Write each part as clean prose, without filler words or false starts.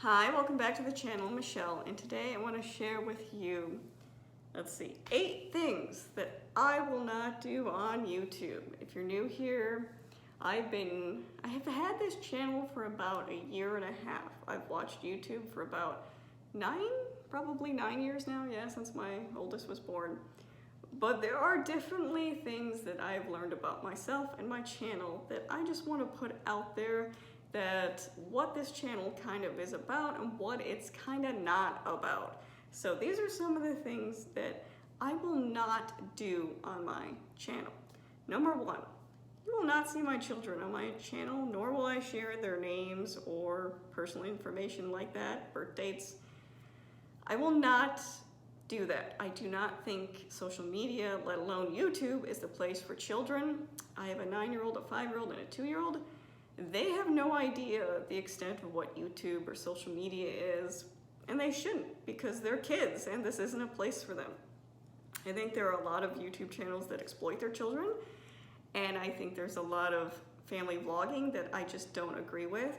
Hi, welcome back to the channel, Michelle, and today I want to share with you, 8 things that I will not do on YouTube. If you're new here, I have had this channel for about a year and a half. I've watched YouTube for about probably 9 years now, yeah, since my oldest was born. But there are definitely things that I've learned about myself and my channel that I just want to put out there, that what this channel kind of is about and what it's kind of not about. So these are some of the things that I will not do on my channel. Number 1, you will not see my children on my channel, nor will I share their names or personal information like that, birth dates. I will not do that. I do not think social media, let alone YouTube, is the place for children. I have a 9-year-old, a 5-year-old, and a 2-year-old. They have no idea the extent of what YouTube or social media is, and they shouldn't, because they're kids and this isn't a place for them. I think there are a lot of YouTube channels that exploit their children, and I think there's a lot of family vlogging that I just don't agree with.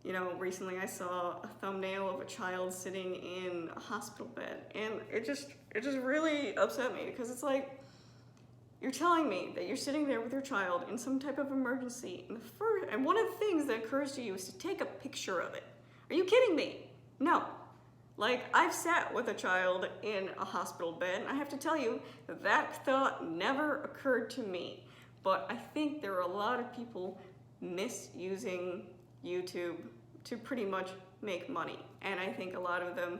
You know, recently I saw a thumbnail of a child sitting in a hospital bed, and it just really upset me, because it's like, you're telling me that you're sitting there with your child in some type of emergency, and one of the things that occurs to you is to take a picture of it. Are you kidding me? No. Like, I've sat with a child in a hospital bed, and I have to tell you, that thought never occurred to me. But I think there are a lot of people misusing YouTube to pretty much make money. And I think a lot of them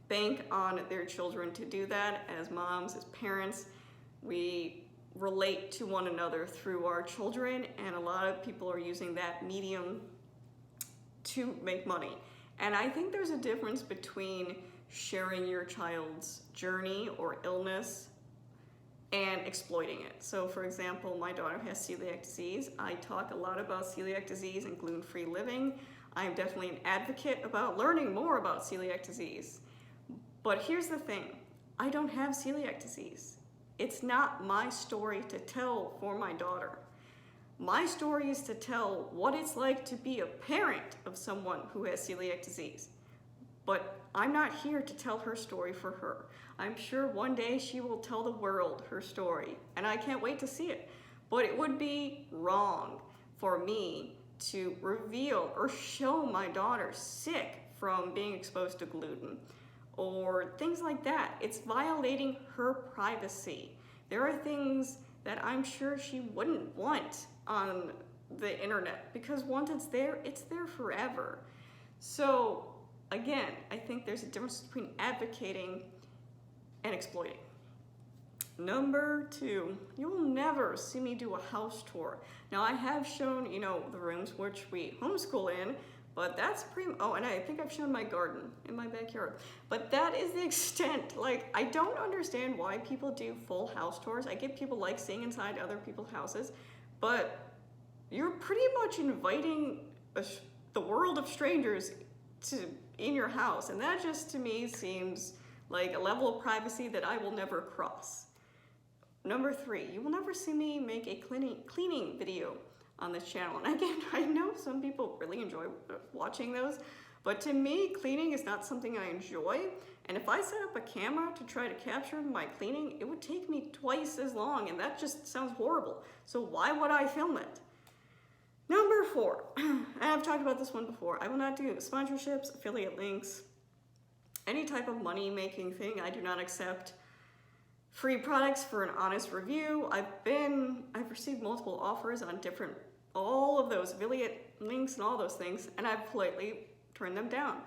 bank on their children to do that. As moms, as parents, we relate to one another through our children, and a lot of people are using that medium to make money. And I think there's a difference between sharing your child's journey or illness and exploiting it. So for example, my daughter has celiac disease. I talk a lot about celiac disease and gluten-free living. I'm definitely an advocate about learning more about celiac disease. But here's the thing, I don't have celiac disease. It's not my story to tell for my daughter. My story is to tell what it's like to be a parent of someone who has celiac disease. But I'm not here to tell her story for her. I'm sure one day she will tell the world her story, and I can't wait to see it. But it would be wrong for me to reveal or show my daughter sick from being exposed to gluten or things like that. It's violating her privacy. There are things that I'm sure she wouldn't want on the internet, because once it's there forever. So again, I think there's a difference between advocating and exploiting. Number 2, you will never see me do a house tour. Now I have shown, the rooms which we homeschool in, but that's and I think I've shown my garden in my backyard. But that is the extent. Like, I don't understand why people do full house tours. I get people like seeing inside other people's houses, but you're pretty much inviting the world of strangers in your house. And that just, to me, seems like a level of privacy that I will never cross. Number 3, you will never see me make a cleaning video on this channel. And again, I know some people really enjoy watching those, but to me, cleaning is not something I enjoy. And if I set up a camera to try to capture my cleaning, it would take me twice as long, and that just sounds horrible. So why would I film it? Number 4, and I've talked about this one before, I will not do sponsorships, affiliate links, any type of money-making thing. I do not accept free products for an honest review. I've received multiple offers on all of those affiliate links and all those things, and I've politely turned them down.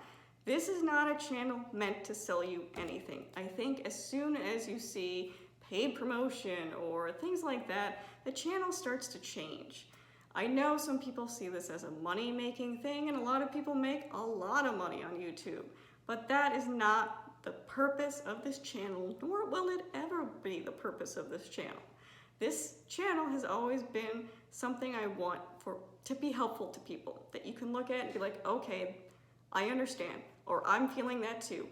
This is not a channel meant to sell you anything. I think as soon as you see paid promotion or things like that, the channel starts to change. I know some people see this as a money-making thing, and a lot of people make a lot of money on YouTube, but that is not the purpose of this channel, nor will it ever be the purpose of this channel. This channel has always been something I want to be helpful to people, that you can look at and be like, okay, I understand, or I'm feeling that too.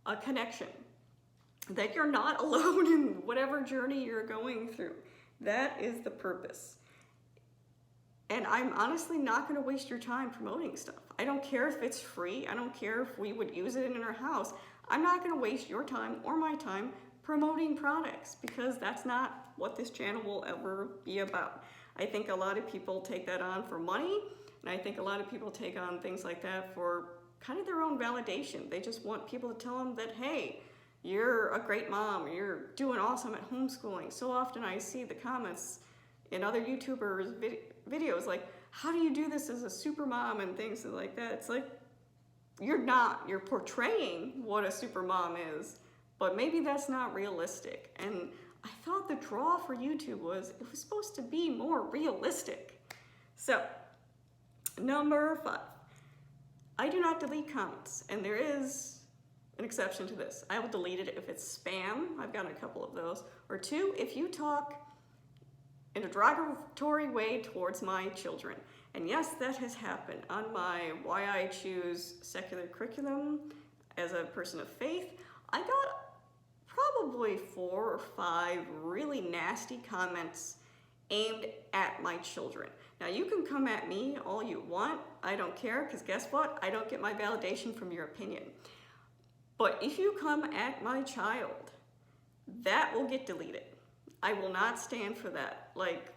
A connection, that you're not alone in whatever journey you're going through. That is the purpose. And I'm honestly not going to waste your time promoting stuff. I don't care if it's free. I don't care if we would use it in our house. I'm not going to waste your time or my time promoting products because that's not what this channel will ever be about. I think a lot of people take that on for money, and I think a lot of people take on things like that for kind of their own validation. They just want people to tell them that, hey, you're a great mom, you're doing awesome at homeschooling. So often I see the comments in other YouTubers' videos like, how do you do this as a super mom and things like that? It's like, you're not. You're portraying what a super mom is, but maybe that's not realistic. And I thought the draw for YouTube was, it was supposed to be more realistic. So, number 5. I do not delete comments, and there is an exception to this. I will delete it if it's spam. I've gotten a couple of those. Or 2, if you talk in a derogatory way towards my children. And yes, that has happened. On my Why I Choose Secular Curriculum as a person of faith, I got probably 4 or 5 really nasty comments aimed at my children. Now you can come at me all you want, I don't care, because guess what? I don't get my validation from your opinion. But if you come at my child, that will get deleted. I will not stand for that. Like,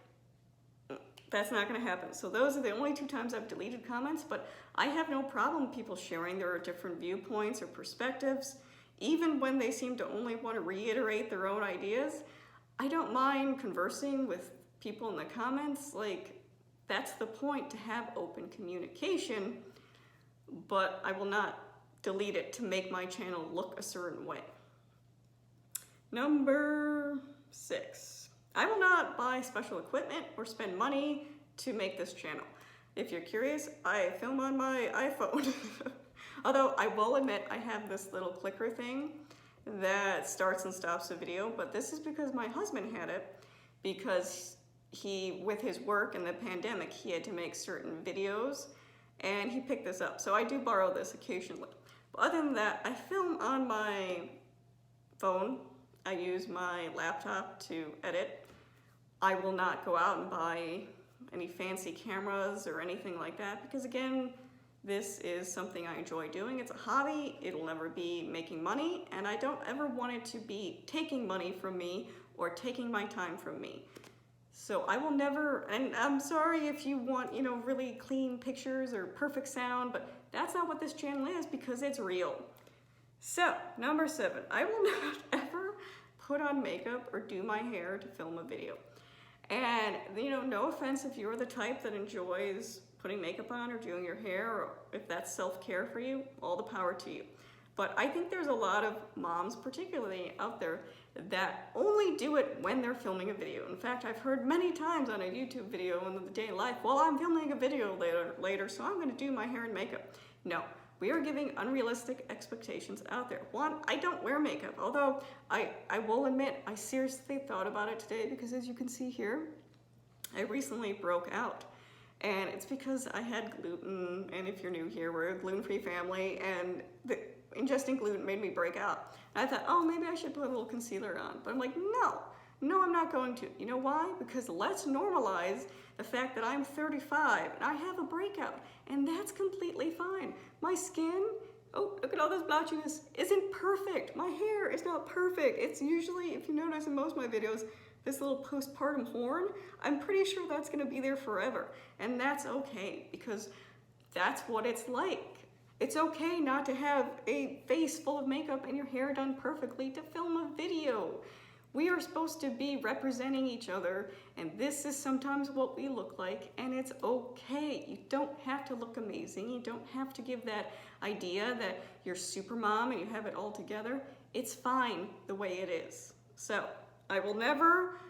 that's not going to happen. So those are the only 2 times I've deleted comments, but I have no problem people sharing their different viewpoints or perspectives, even when they seem to only want to reiterate their own ideas. I don't mind conversing with people in the comments. Like, that's the point, to have open communication, but I will not delete it to make my channel look a certain way. Number 6. I will not buy special equipment or spend money to make this channel. If you're curious, I film on my iPhone. Although I will admit I have this little clicker thing that starts and stops a video, but this is because my husband had it, because he, with his work and the pandemic, he had to make certain videos, and he picked this up. So I do borrow this occasionally. But other than that, I film on my phone. I use my laptop to edit. I will not go out and buy any fancy cameras or anything like that because, again, this is something I enjoy doing. It's a hobby. It'll never be making money, and I don't ever want it to be taking money from me or taking my time from me. So I will never, and I'm sorry if you want, really clean pictures or perfect sound, but that's not what this channel is because it's real. So, number 7, I will not ever put on makeup or do my hair to film a video. And, no offense if you're the type that enjoys putting makeup on or doing your hair, or if that's self-care for you, all the power to you. But I think there's a lot of moms, particularly out there, that only do it when they're filming a video. In fact, I've heard many times on a YouTube video in the day of life, well, I'm filming a video later, so I'm gonna do my hair and makeup. No, we are giving unrealistic expectations out there. 1, I don't wear makeup, although I will admit, I seriously thought about it today because as you can see here, I recently broke out. And it's because I had gluten, and if you're new here, we're a gluten-free family, and ingesting gluten made me break out. And I thought, oh, maybe I should put a little concealer on. But I'm like, no, I'm not going to. You know why? Because let's normalize the fact that I'm 35 and I have a breakout, and that's completely fine. My skin, oh, look at all this blotchiness, isn't perfect. My hair is not perfect. It's usually, if you notice in most of my videos, this little postpartum horn, I'm pretty sure that's gonna be there forever. And that's okay, because that's what it's like. It's okay not to have a face full of makeup and your hair done perfectly to film a video. We are supposed to be representing each other, and this is sometimes what we look like, and it's okay. You don't have to look amazing. You don't have to give that idea that you're super mom and you have it all together. It's fine the way it is. So, I will never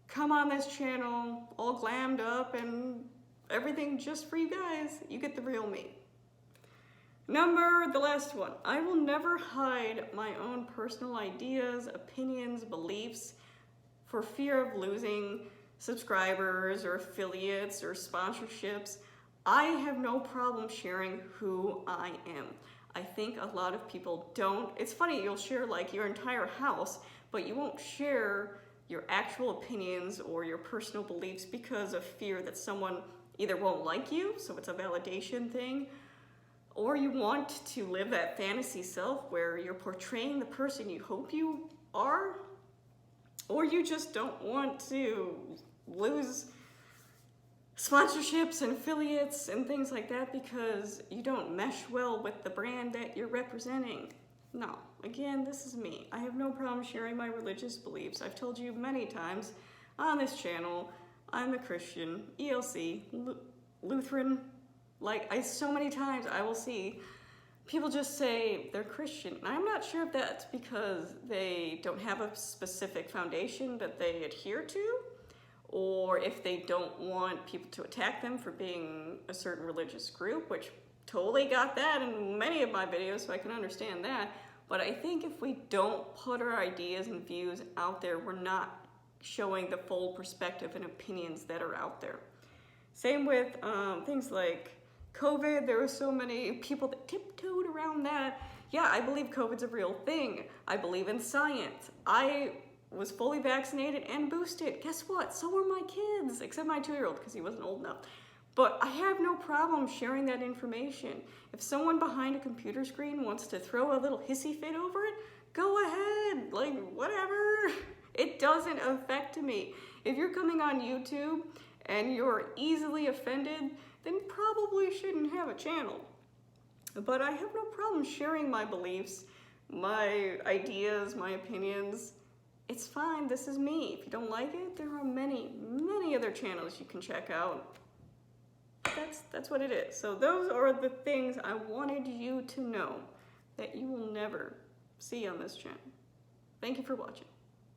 come on this channel all glammed up and everything just for you guys. You get the real me. The last one. I will never hide my own personal ideas, opinions, beliefs for fear of losing subscribers or affiliates or sponsorships. I have no problem sharing who I am. I think a lot of people don't. It's funny, you'll share like your entire house, but you won't share your actual opinions or your personal beliefs because of fear that someone either won't like you, so it's a validation thing, or you want to live that fantasy self where you're portraying the person you hope you are, or you just don't want to lose sponsorships and affiliates and things like that because you don't mesh well with the brand that you're representing. No, again, this is me. I have no problem sharing my religious beliefs. I've told you many times on this channel, I'm a Christian, ELC, Lutheran. So many times I will see people just say they're Christian. And I'm not sure if that's because they don't have a specific foundation that they adhere to, or if they don't want people to attack them for being a certain religious group, which totally got that in many of my videos, so I can understand that. But I think if we don't put our ideas and views out there, we're not showing the full perspective and opinions that are out there. Same with things like COVID. There were so many people that tiptoed around that. Yeah, I believe COVID's a real thing. I believe in science. I was fully vaccinated and boosted. Guess what? So were my kids, except my 2-year-old because he wasn't old enough. But I have no problem sharing that information. If someone behind a computer screen wants to throw a little hissy fit over it, go ahead, whatever. It doesn't affect me. If you're coming on YouTube and you're easily offended, then probably shouldn't have a channel. But I have no problem sharing my beliefs, my ideas, my opinions. It's fine, this is me. If you don't like it, there are many, many other channels you can check out. That's what it is. So those are the things I wanted you to know that you will never see on this channel. Thank you for watching.